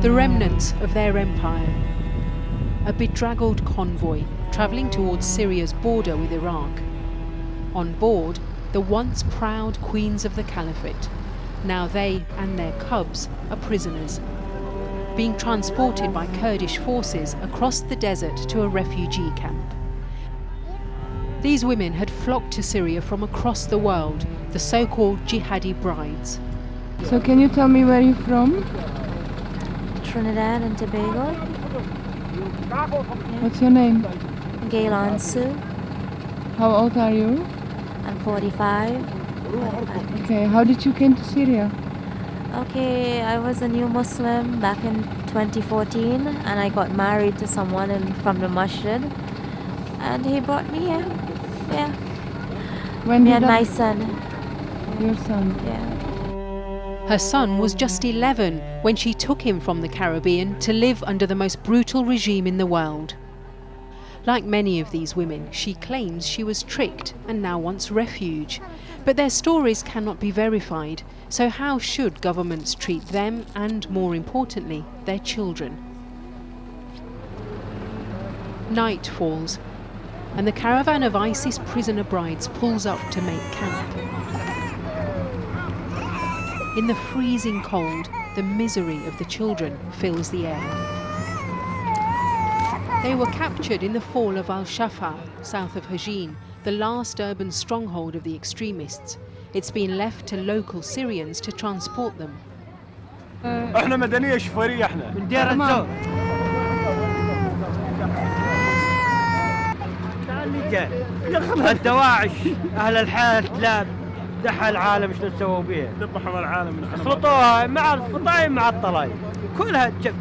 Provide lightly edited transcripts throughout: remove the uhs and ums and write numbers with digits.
The remnants of their empire. A bedraggled convoy travelling towards Syria's border with Iraq. On board, the once proud queens of the caliphate. Now they and their cubs are prisoners, being transported by Kurdish forces across the desert to a refugee camp. These women had flocked to Syria from across the world, the so-called jihadi brides. So can you tell me where you're from? Trinidad and Tobago. What's your name? Gaylan Sue. How old are you? I'm 45. Okay, how did you came to Syria? Okay, I was a new Muslim back in 2014 and I got married to someone from the masjid and he brought me here. Yeah. When me did and my son. Your son? Yeah. Her son was just 11 when she took him from the Caribbean to live under the most brutal regime in the world. Like many of these women, she claims she was tricked and now wants refuge. But their stories cannot be verified, so how should governments treat them and, more importantly, their children? Night falls, and the caravan of ISIS prisoner brides pulls up to make camp. In the freezing cold, the misery of the children fills the air. They were captured in the fall of Al-Shafa, south of Hajin, the last urban stronghold of the extremists. It's been left to local Syrians to transport them. احنا مدنية شفرية احنا من دير الزور. تعال ياخذها الدواعش اهل الحال كلاب دحى العالم ايش نسووا بيها؟ ذبحوا العالم خلطوها مع الفطايم مع الطلايم كلها تشبت.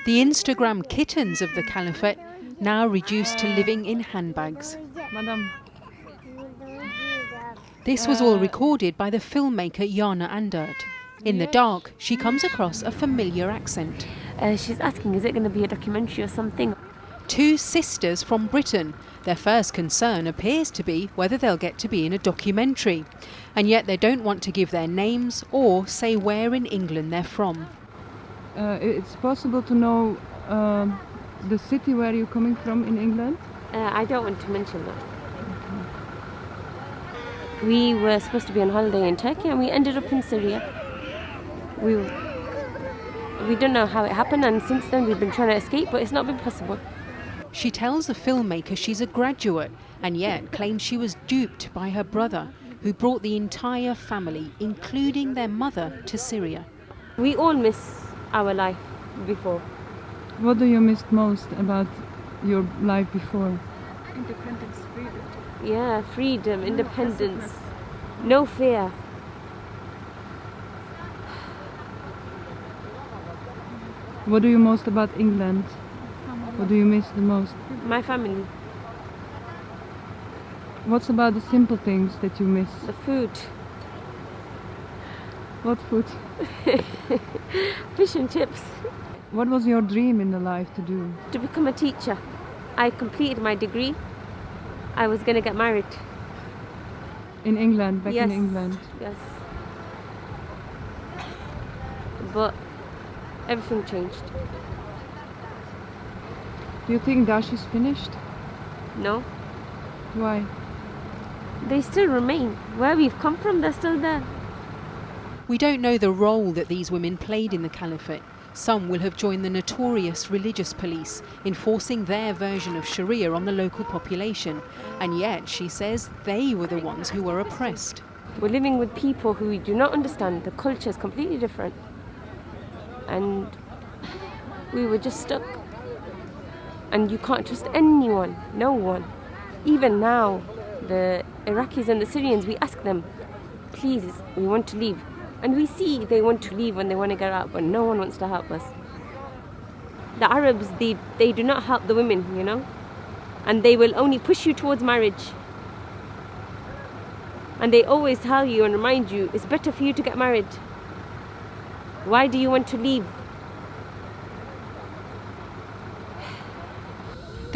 The Instagram kittens of the caliphate now reduced to living in handbags. Madam. This was all recorded by the filmmaker Jana Andert. In the dark, she comes across a familiar accent. She's asking, is it going to be a documentary or something? Two sisters from Britain. Their first concern appears to be whether they'll get to be in a documentary. And yet they don't want to give their names or say where in England they're from. It's possible to know the city where you're coming from in England? I don't want to mention that. We were supposed to be on holiday in Turkey and we ended up in Syria. We don't know how it happened, and since then we've been trying to escape, but it's not been possible. She tells the filmmaker she's a graduate and yet claims she was duped by her brother, who brought the entire family, including their mother, to Syria. We all miss our life before. What do you miss most about your life before? Independence, freedom. Yeah, freedom, independence, no fear. What do you most about England? What do you miss the most? My family. What's about the simple things that you miss? The food. What food? Fish and chips. What was your dream in the life to do? To become a teacher. I completed my degree. I was going to get married. In England, back Yes. in England? Yes. But everything changed. Do you think Daesh is finished? No. Why? They still remain. Where we've come from, they're still there. We don't know the role that these women played in the caliphate. Some will have joined the notorious religious police, enforcing their version of Sharia on the local population. And yet, she says, they were the ones who were oppressed. We're living with people who we do not understand. The culture is completely different. And we were just stuck. And you can't trust anyone, no one. Even now, the Iraqis and the Syrians, we ask them, please, we want to leave. And we see they want to leave when they want to get out, but no one wants to help us. The Arabs, they do not help the women, you know? And they will only push you towards marriage. And they always tell you and remind you, it's better for you to get married. Why do you want to leave?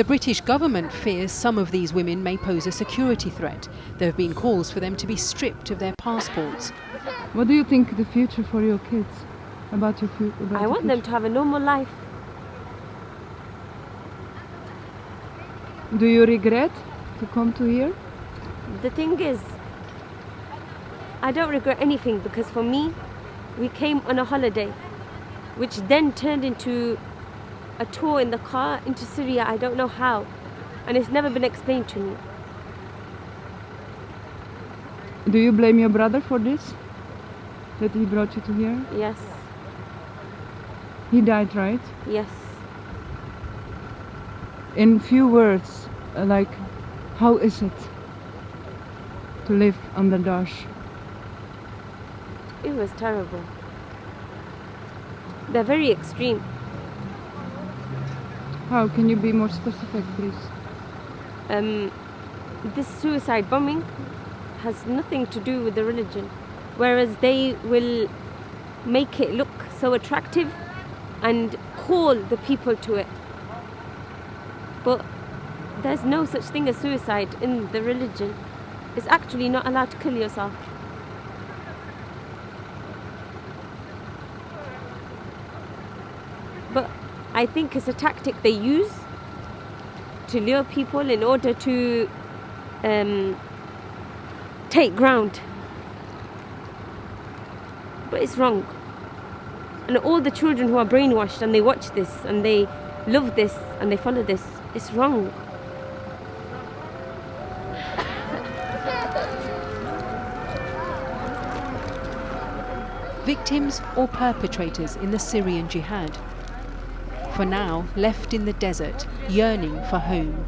The British government fears some of these women may pose a security threat. There have been calls for them to be stripped of their passports. What do you think the future for your kids? About your future? I want them to have a normal life. Do you regret to come to here? The thing is, I don't regret anything, because for me, we came on a holiday, which then turned into a tour in the car into Syria. I don't know how, and it's never been explained to me. Do you blame your brother for this? That he brought you to here? Yes, He died, right? yes. In few words, like, how is it to live under Daesh? It was terrible. They're very extreme. How? Can you be more specific, please? This suicide bombing has nothing to do with the religion, whereas they will make it look so attractive and call the people to it. But there's no such thing as suicide in the religion. It's actually not allowed to kill yourself. But I think it's a tactic they use to lure people in order to take ground. But it's wrong. And all the children who are brainwashed and they watch this and they love this and they follow this, it's wrong. Victims or perpetrators in the Syrian jihad? For now, left in the desert, yearning for home.